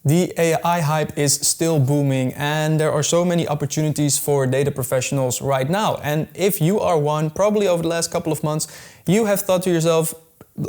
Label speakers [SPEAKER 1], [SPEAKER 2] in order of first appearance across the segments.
[SPEAKER 1] The AI hype is still booming and there are so many opportunities for data professionals right now. And if you are one, probably over the last couple of months, you have thought to yourself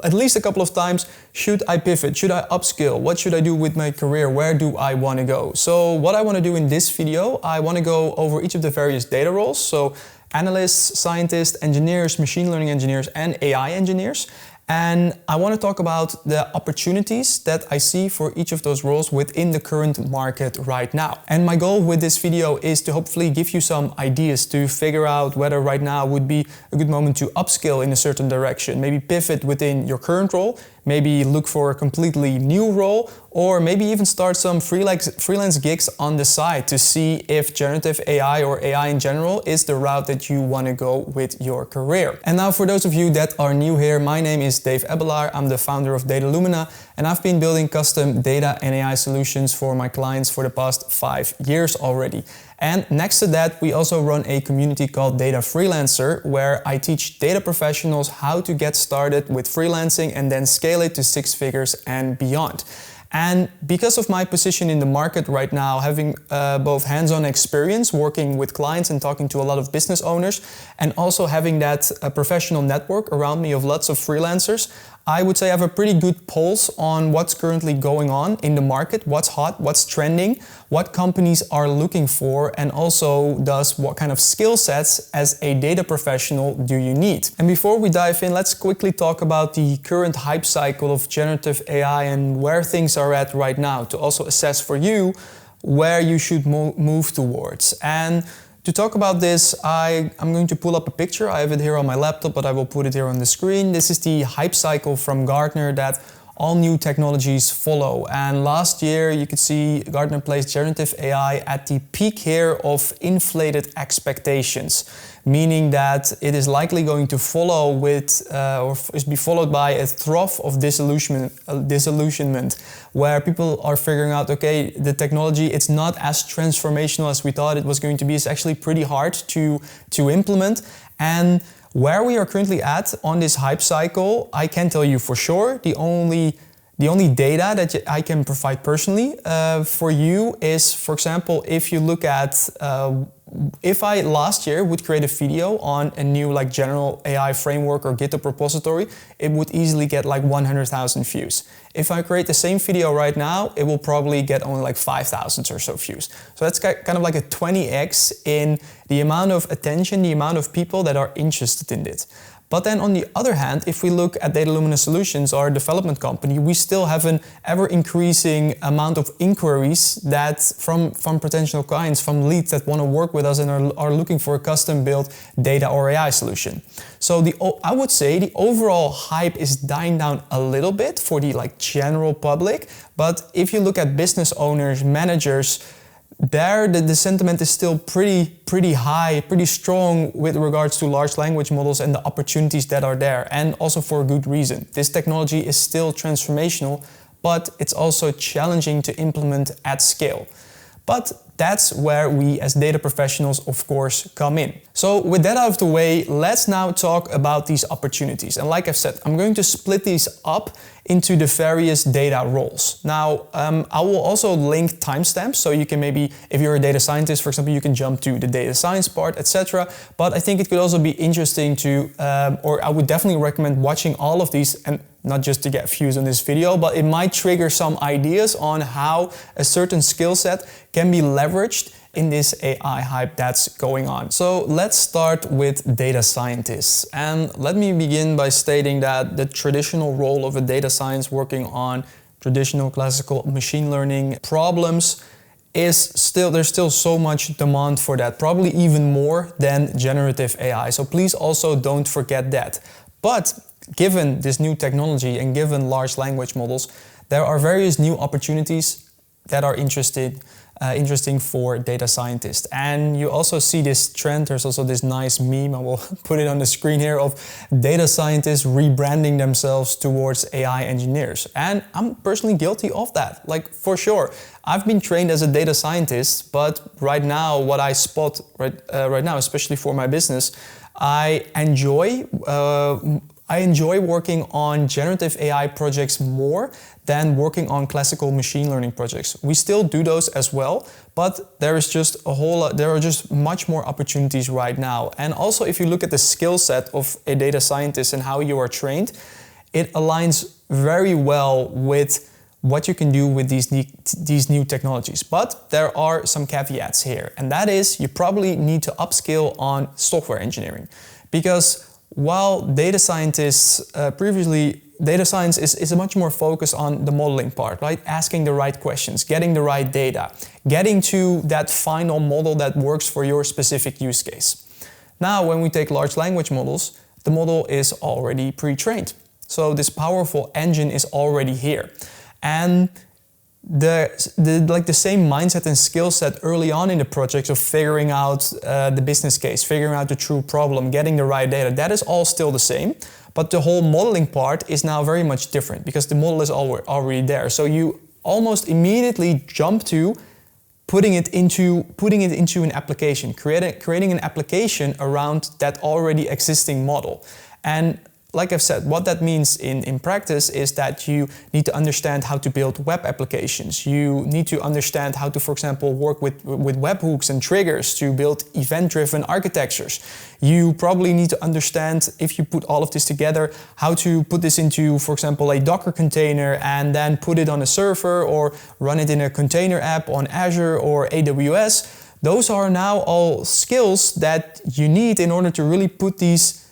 [SPEAKER 1] at least a couple of times, should I pivot? Should I upskill? What should I do with my career? Where do I want to go? So what I want to do in this video, I want to go over each of the various data roles. So analysts, scientists, engineers, machine learning engineers, and AI engineers. And I want to talk about the opportunities that I see for each of those roles within the current market right now. And my goal with this video is to hopefully give you some ideas to figure out whether right now would be a good moment to upskill in a certain direction, maybe pivot within your current role, maybe look for a completely new role, or maybe even start some freelance gigs on the side to see if generative AI or AI in general is the route that you want to go with your career. And now for those of you that are new here, my name is Dave Ebbelaar. I'm the founder of Datalumina, and I've been building custom data and AI solutions for my clients for the past 5 years already. And next to that, we also run a community called Data Freelancer, where I teach data professionals how to get started with freelancing and then scale it to 6 figures and beyond. And because of my position in the market right now, having both hands-on experience working with clients and talking to a lot of business owners, and also having that professional network around me of lots of freelancers, I would say I have a pretty good pulse on what's currently going on in the market, what's hot, what's trending, what companies are looking for, and also thus what kind of skill sets as a data professional do you need. And before we dive in, let's quickly talk about the current hype cycle of generative AI and where things are at right now to also assess for you where you should move towards. And to talk about this, I'm going to pull up a picture. I have it here on my laptop, but I will put it here on the screen. This is the hype cycle from Gartner that all new technologies follow. And last year, you could see Gartner placed generative AI at the peak here of inflated expectations, meaning that it is likely going to follow with, or be followed by a trough of disillusionment, where people are figuring out, okay, the technology, it's not as transformational as we thought it was going to be. It's actually pretty hard to implement. And where we are currently at on this hype cycle, I can tell you for sure, the only data that I can provide personally for you is, for example, if you look at if I last year would create a video on a new general AI framework or GitHub repository, it would easily get 100,000 views. If I create the same video right now, it will probably get only 5,000 or so views. So that's kind of like a 20x in the amount of attention, the amount of people that are interested in it. But then on the other hand, if we look at Datalumina Solutions, our development company, we still have an ever-increasing amount of inquiries that from potential clients, from leads that want to work with us and are looking for a custom-built data or AI solution. So I would say the overall hype is dying down a little bit for the general public. But if you look at business owners, managers, there the sentiment is still pretty high, pretty strong with regards to large language models and the opportunities that are there, and also for a good reason. This technology is still transformational, but it's also challenging to implement at scale. But that's where we as data professionals, of course, come in. So with that out of the way, let's now talk about these opportunities. And like I've said, I'm going to split these up into the various data roles. Now, I will also link timestamps, so you can maybe, if you're a data scientist, for example, you can jump to the data science part, etc. But I think it could also be interesting to, or I would definitely recommend watching all of these, and not just to get views on this video, but it might trigger some ideas on how a certain skill set can be leveraged in this AI hype that's going on. So let's start with data scientists. And let me begin by stating that the traditional role of a data science working on traditional classical machine learning problems there's still so much demand for that, probably even more than generative AI. So please also don't forget that. But given this new technology and given large language models, there are various new opportunities that are interesting for data scientists. And you also see this trend. There's also this nice meme, I will put it on the screen here, of data scientists rebranding themselves towards AI engineers. And I'm personally guilty of that, for sure. I've been trained as a data scientist, but right now what I spot right now, especially for my business, I enjoy working on generative AI projects more than working on classical machine learning projects. We still do those as well, but there is just a whole lot, there are just much more opportunities right now. And also if you look at the skill set of a data scientist and how you are trained, it aligns very well with what you can do with these new technologies. But there are some caveats here, and that is you probably need to upskill on software engineering. Because while data scientists data science is much more focused on the modeling part, right? Asking the right questions, getting the right data, getting to that final model that works for your specific use case. Now, when we take large language models, the model is already pre-trained. So this powerful engine is already here. And the same mindset and skill set early on in the project of figuring out the business case, figuring out the true problem, getting the right data, that is all still the same. But the whole modeling part is now very much different because the model is already there. So you almost immediately jump to putting it into an application, creating an application around that already existing model. And like I've said, what that means in practice is that you need to understand how to build web applications. You need to understand how to, for example, work with webhooks and triggers to build event-driven architectures. You probably need to understand, if you put all of this together, how to put this into, for example, a Docker container and then put it on a server or run it in a container app on Azure or AWS. Those are now all skills that you need in order to really put these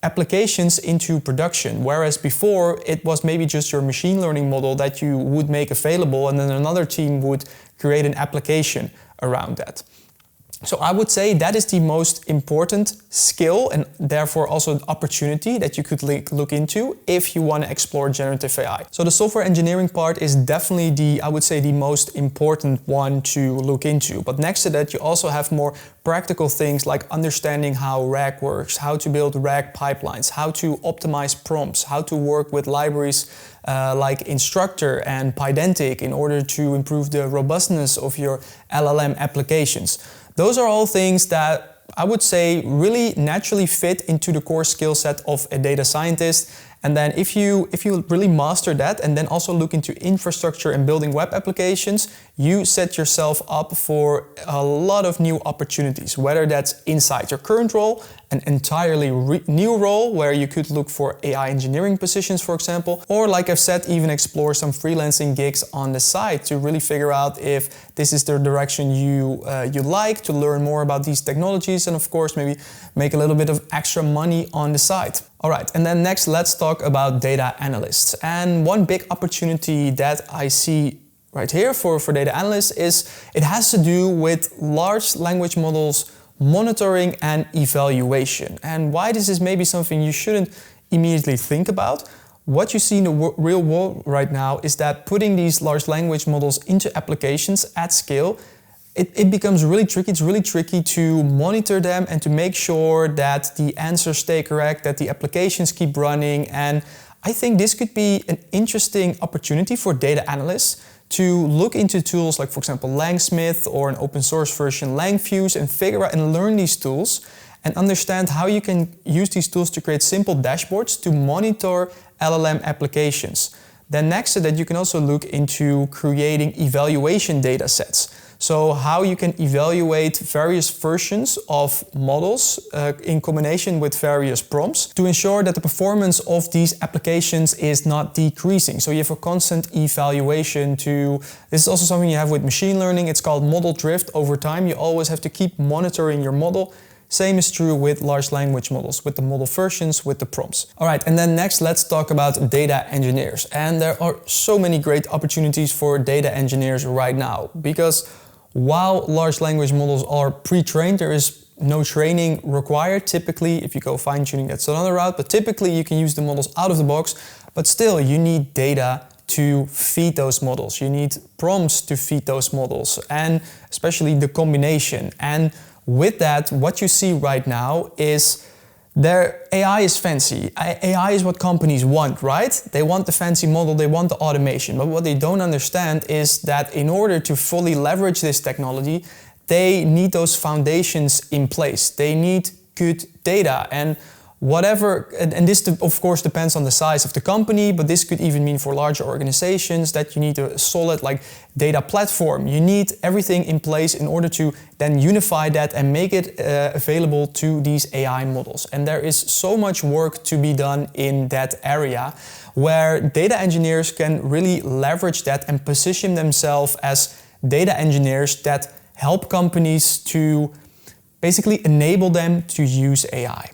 [SPEAKER 1] applications into production, whereas before it was maybe just your machine learning model that you would make available and then another team would create an application around that. So I would say that is the most important skill and therefore also an opportunity that you could look into if you want to explore generative AI. So the software engineering part is definitely I would say the most important one to look into. But next to that, you also have more practical things like understanding how RAG works, how to build RAG pipelines, how to optimize prompts, how to work with libraries like Instructor and Pydantic in order to improve the robustness of your LLM applications. Those are all things that I would say really naturally fit into the core skill set of a data scientist. And then if you really master that and then also look into infrastructure and building web applications, you set yourself up for a lot of new opportunities, whether that's inside your current role, an entirely new role where you could look for AI engineering positions, for example, or like I've said, even explore some freelancing gigs on the side to really figure out if this is the direction you like, to learn more about these technologies, and of course maybe make a little bit of extra money on the side. All right, and then next let's talk about data analysts. And one big opportunity that I see right here for data analysts is it has to do with large language models monitoring and evaluation. And why this is maybe something you shouldn't immediately think about. What you see in the real world right now is that putting these large language models into applications at scale, it becomes really tricky. It's really tricky to monitor them and to make sure that the answers stay correct, that the applications keep running. And I think this could be an interesting opportunity for data analysts to look into tools like, for example, Langsmith or an open source version, LangFuse, and figure out and learn these tools and understand how you can use these tools to create simple dashboards to monitor LLM applications. Then next to that, you can also look into creating evaluation data sets. So how you can evaluate various versions of models in combination with various prompts to ensure that the performance of these applications is not decreasing. So you have a constant evaluation this is also something you have with machine learning. It's called model drift. Over time, you always have to keep monitoring your model. Same is true with large language models, with the model versions, with the prompts. All right, and then next let's talk about data engineers. And there are so many great opportunities for data engineers right now because while large language models are pre-trained, there is no training required. Typically, if you go fine-tuning, that's another route, but typically you can use the models out of the box, but still you need data to feed those models. You need prompts to feed those models, and especially the combination. And with that, what you see right now is their AI is fancy. AI is what companies want, right? They want the fancy model, they want the automation. But what they don't understand is that in order to fully leverage this technology, they need those foundations in place. They need good data. And whatever, and this of course depends on the size of the company, but this could even mean for larger organizations that you need a solid like data platform. You need everything in place in order to then unify that and make it available to these AI models. And there is so much work to be done in that area where data engineers can really leverage that and position themselves as data engineers that help companies to basically enable them to use AI.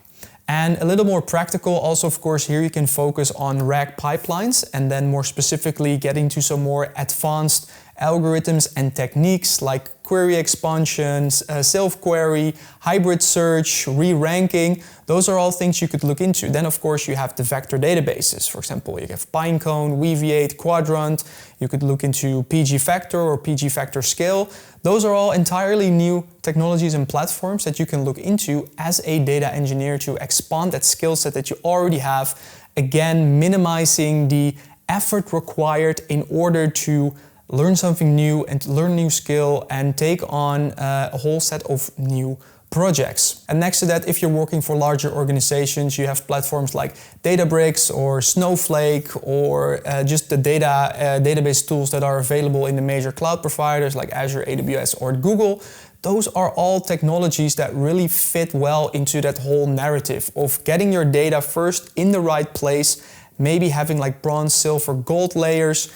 [SPEAKER 1] And a little more practical, also of course here you can focus on RAG pipelines and then more specifically get into some more advanced algorithms and techniques like query expansions, self-query, hybrid search, re-ranking. Those are all things you could look into. Then of course you have the vector databases. For example, you have Pinecone, Weaviate, Quadrant. You could look into pgvector or pgvector scale. Those are all entirely new technologies and platforms that you can look into as a data engineer to expand that skill set that you already have. Again, minimizing the effort required in order to learn something new and to learn a new skill and take on a whole set of new projects. And next to that, if you're working for larger organizations, you have platforms like Databricks or Snowflake or just the database tools that are available in the major cloud providers like Azure, AWS or Google. Those are all technologies that really fit well into that whole narrative of getting your data first in the right place, maybe having like bronze, silver, gold layers,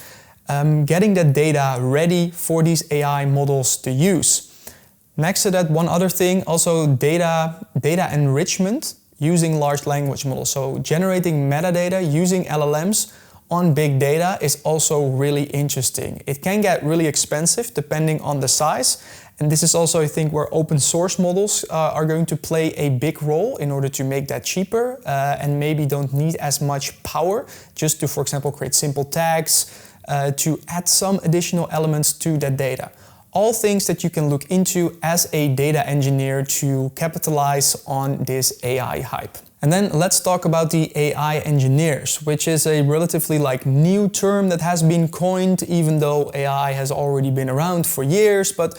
[SPEAKER 1] getting that data ready for these AI models to use. Next to that, one other thing, also data enrichment using large language models. So generating metadata using LLMs on big data is also really interesting. It can get really expensive depending on the size. And this is also, I think, where open source models are going to play a big role in order to make that cheaper and maybe don't need as much power just to, for example, create simple tags, to add some additional elements to that data. All things that you can look into as a data engineer to capitalize on this AI hype. And then let's talk about the AI engineers, which is a relatively like new term that has been coined, even though AI has already been around for years. But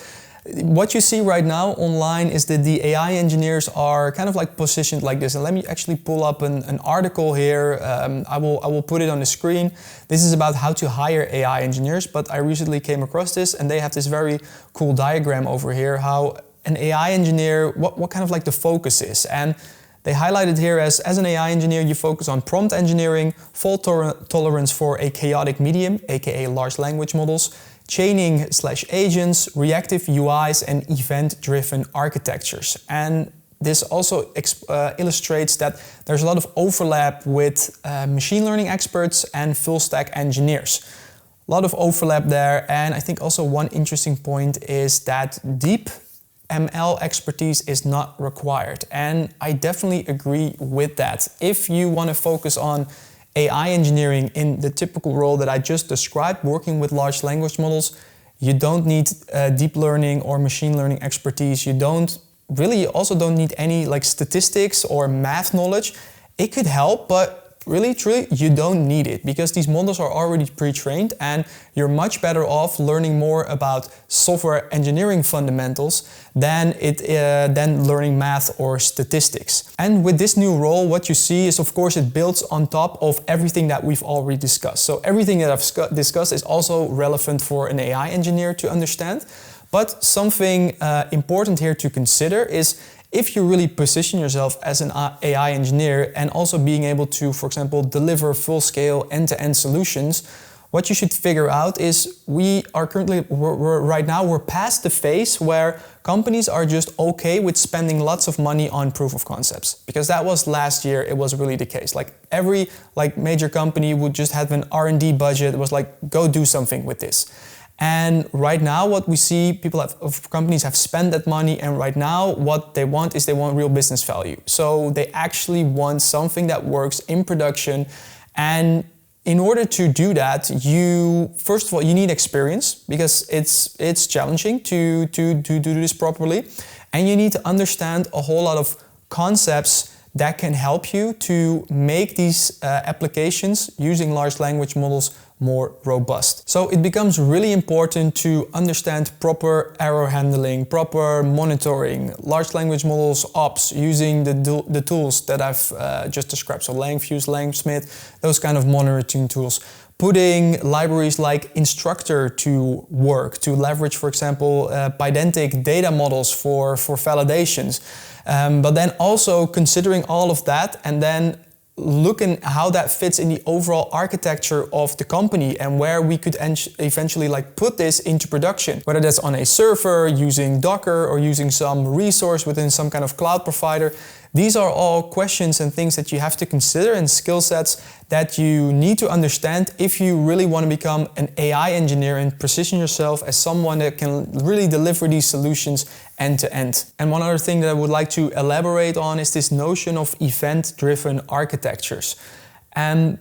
[SPEAKER 1] what you see right now online is that the AI engineers are kind of like positioned like this. And let me actually pull up an article here. I will put it on the screen. This is about how to hire AI engineers, but I recently came across this and they have this very cool diagram over here, how an AI engineer, what kind of like the focus is. And they highlighted here as an AI engineer, you focus on prompt engineering, fault tolerance for a chaotic medium, aka large language models, chaining/agents, reactive UIs, and event-driven architectures. And this also illustrates that there's a lot of overlap with machine learning experts and full-stack engineers. A lot of overlap there, and I think also one interesting point is that deep ML expertise is not required. And I definitely agree with that. If you want to focus on AI engineering in the typical role that I just described, working with large language models, you don't need deep learning or machine learning expertise. You also don't need any like statistics or math knowledge. It could help, but really, truly, you don't need it because these models are already pre-trained and you're much better off learning more about software engineering fundamentals than learning math or statistics. And with this new role, what you see is, of course, it builds on top of everything that we've already discussed. So everything that I've discussed is also relevant for an AI engineer to understand. But something important here to consider is if you really position yourself as an AI engineer and also being able to, for example, deliver full-scale end-to-end solutions, what you should figure out is right now we're past the phase where companies are just okay with spending lots of money on proof of concepts. Because that was last year, it was really the case. Like every major company would just have an R&D budget. It was like, go do something with this. And right now what we see, companies have spent that money, and right now what they want is they want real business value. So they actually want something that works in production. And in order to do that, first of all, you need experience because it's challenging to do this properly. And you need to understand a whole lot of concepts that can help you to make these applications using large language models more robust. So it becomes really important to understand proper error handling, proper monitoring, large language models, ops, using the tools that I've just described. So LangFuse, LangSmith, those kind of monitoring tools. Putting libraries like Instructor to work, to leverage, for example, Pydantic data models for validations. But then also considering all of that and then looking how that fits in the overall architecture of the company and where we could eventually put this into production. Whether that's on a server, using Docker, or using some resource within some kind of cloud provider. These are all questions and things that you have to consider and skill sets that you need to understand if you really want to become an AI engineer and position yourself as someone that can really deliver these solutions end to end. And one other thing that I would like to elaborate on is this notion of event-driven architectures. And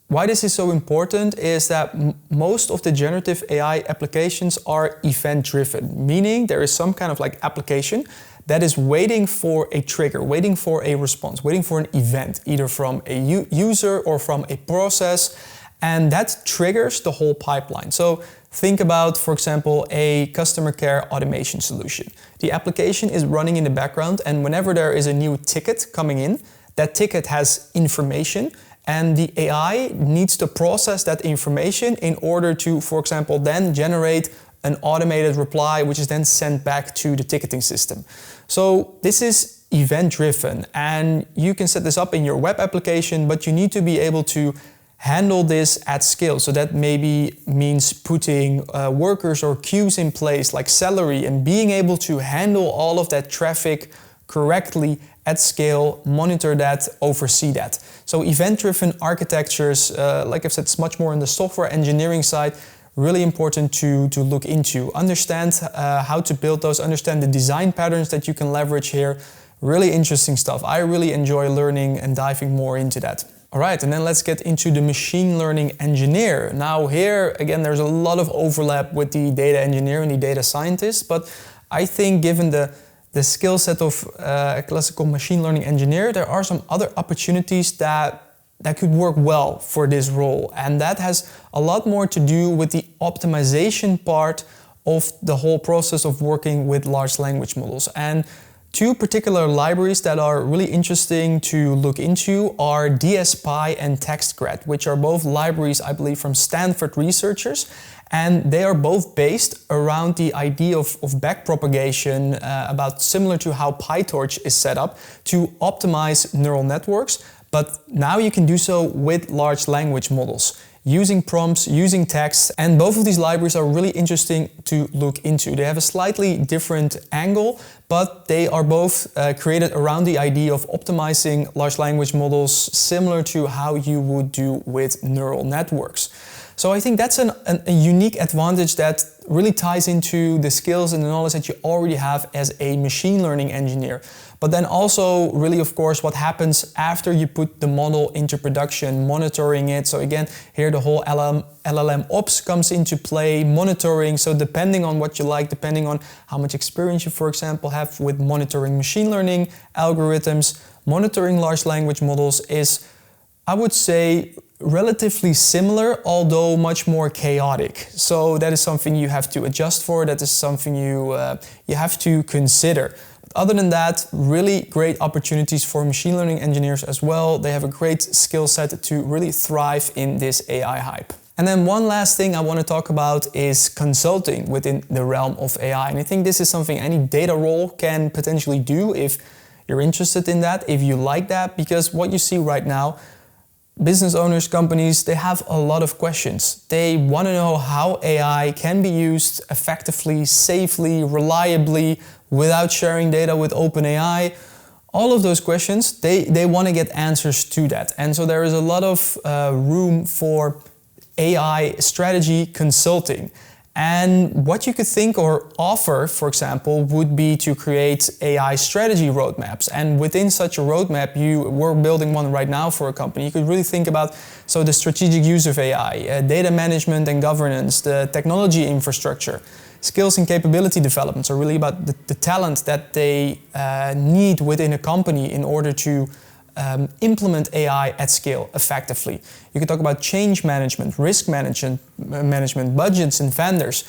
[SPEAKER 1] why this is so important is that most of the generative AI applications are event-driven, meaning there is some kind of application that is waiting for a trigger, waiting for a response, waiting for an event, either from a user or from a process, and that triggers the whole pipeline. So think about, for example, a customer care automation solution. The application is running in the background, and whenever there is a new ticket coming in, that ticket has information, and the AI needs to process that information in order to, for example, then generate an automated reply, which is then sent back to the ticketing system. So this is event-driven, and you can set this up in your web application, but you need to be able to handle this at scale. So that maybe means putting workers or queues in place like Celery and being able to handle all of that traffic correctly at scale, monitor that, oversee that. So event-driven architectures, like I've said, it's much more on the software engineering side, really important to look into. Understand how to build those, understand the design patterns that you can leverage here. Really interesting stuff. I really enjoy learning and diving more into that. All right, and then let's get into the machine learning engineer. Now here, again, there's a lot of overlap with the data engineer and the data scientist, but I think given the skill set of a classical machine learning engineer, there are some other opportunities that could work well for this role. And that has a lot more to do with the optimization part of the whole process of working with large language models. And two particular libraries that are really interesting to look into are DSPy and TextGrad, which are both libraries, I believe, from Stanford researchers. And they are both based around the idea of backpropagation, about similar to how PyTorch is set up to optimize neural networks. But now you can do so with large language models, using prompts, using text, and both of these libraries are really interesting to look into. They have a slightly different angle, but they are both created around the idea of optimizing large language models similar to how you would do with neural networks. So I think that's a unique advantage that really ties into the skills and the knowledge that you already have as a machine learning engineer. But then also really, of course, what happens after you put the model into production, monitoring it. So again, here the whole LLM ops comes into play, monitoring. So depending on what you like, depending on how much experience you, for example, have with monitoring machine learning algorithms, monitoring large language models is, I would say, relatively similar, although much more chaotic. So that is something you have to adjust for. That is something you have to consider. Other than that, really great opportunities for machine learning engineers as well. They have a great skill set to really thrive in this AI hype. And then one last thing I want to talk about is consulting within the realm of AI. And I think this is something any data role can potentially do if you're interested in that, if you like that, because what you see right now, business owners, companies, they have a lot of questions. They want to know how AI can be used effectively, safely, reliably, without sharing data with OpenAI. All of those questions, they want to get answers to that. And so there is a lot of room for AI strategy consulting. And what you could think or offer, for example, would be to create AI strategy roadmaps. And within such a roadmap, we're building one right now for a company. You could really think about the strategic use of AI, data management and governance, the technology infrastructure, skills and capability developments are really about the talent that they need within a company in order to implement AI at scale effectively. You can talk about change management, risk management, budgets and vendors.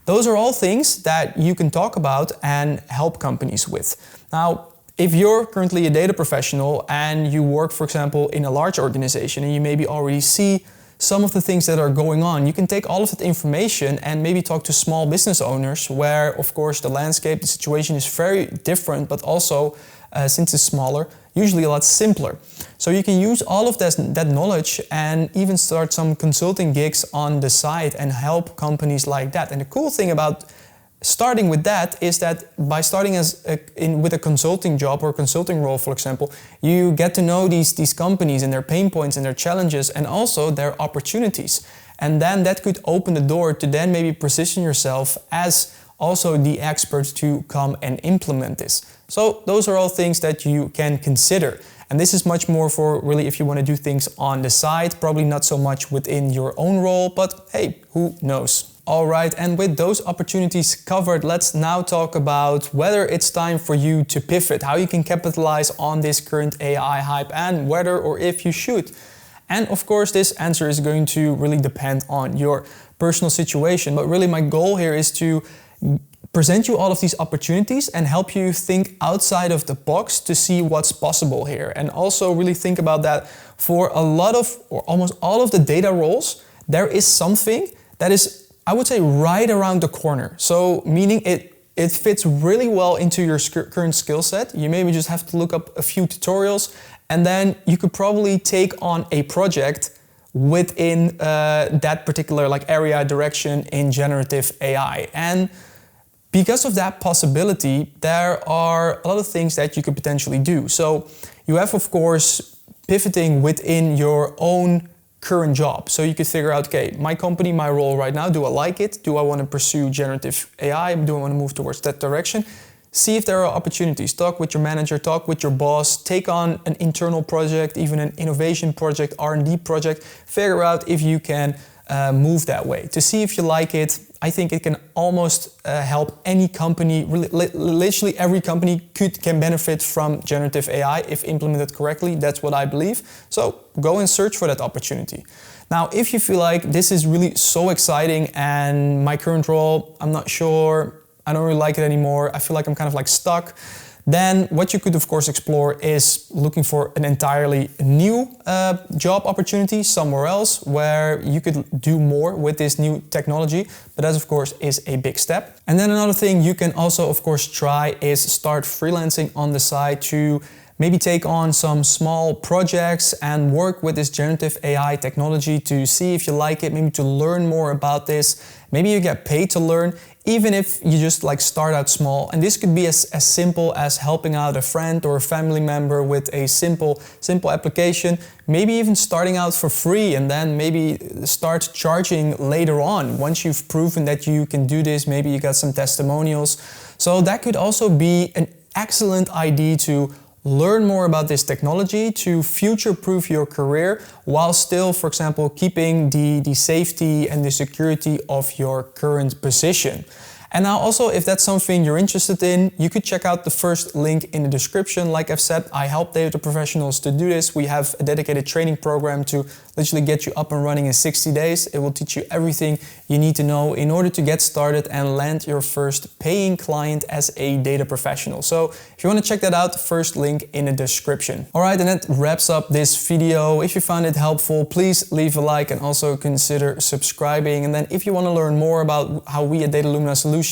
[SPEAKER 1] Those are all things that you can talk about and help companies with. Now, if you're currently a data professional and you work, for example, in a large organization and you maybe already see some of the things that are going on, you can take all of that information and maybe talk to small business owners where, of course, the landscape, the situation is very different, but also, since it's smaller, usually a lot simpler. So you can use all of that knowledge and even start some consulting gigs on the side and help companies like that. And the cool thing about starting with that is that by starting with a consulting job or consulting role, for example, you get to know these companies and their pain points and their challenges and also their opportunities. And then that could open the door to then maybe position yourself as also the expert to come and implement this. So those are all things that you can consider. And this is much more for really if you want to do things on the side, probably not so much within your own role, but hey, who knows? All right, and with those opportunities covered, let's now talk about whether it's time for you to pivot, how you can capitalize on this current AI hype and whether or if you should. And of course, this answer is going to really depend on your personal situation, but really my goal here is to present you all of these opportunities and help you think outside of the box to see what's possible here. And also really think about that for a lot of, or almost all of the data roles, there is something that is, I would say, right around the corner. So meaning it fits really well into your current skill set. You maybe just have to look up a few tutorials and then you could probably take on a project within that particular area direction in generative AI. And because of that possibility, there are a lot of things that you could potentially do. So you have, of course, pivoting within your own current job. So you could figure out, okay, my company, my role right now, do I like it? Do I want to pursue generative AI? Do I want to move towards that direction? See if there are opportunities. Talk with your manager, talk with your boss, take on an internal project, even an innovation project, R&D project. Figure out if you can move that way to see if you like it. I think it can almost help any company, literally every company can benefit from generative AI if implemented correctly. That's what I believe. So go and search for that opportunity. Now, if you feel like this is really so exciting and my current role, I'm not sure, I don't really like it anymore, I feel like I'm kind of stuck, then what you could of course explore is looking for an entirely new job opportunity somewhere else where you could do more with this new technology. But that of course is a big step. And then another thing you can also of course try is start freelancing on the side to maybe take on some small projects and work with this generative AI technology to see if you like it, maybe to learn more about this. Maybe you get paid to learn, even if you just start out small. And this could be as simple as helping out a friend or a family member with a simple application, maybe even starting out for free and then maybe start charging later on. Once you've proven that you can do this, maybe you got some testimonials. So that could also be an excellent idea to learn more about this technology to future-proof your career while still, for example, keeping the safety and the security of your current position. And now also, if that's something you're interested in, you could check out the first link in the description. Like I've said, I help data professionals to do this. We have a dedicated training program to literally get you up and running in 60 days. It will teach you everything you need to know in order to get started and land your first paying client as a data professional. So if you want to check that out, first link in the description. All right, and that wraps up this video. If you found it helpful, please leave a like and also consider subscribing. And then if you want to learn more about how we at Data Lumina Solutions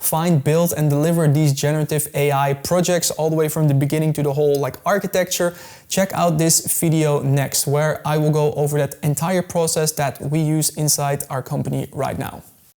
[SPEAKER 1] find, build and deliver these generative AI projects all the way from the beginning to the whole architecture, check out this video next where I will go over that entire process that we use inside our company right now.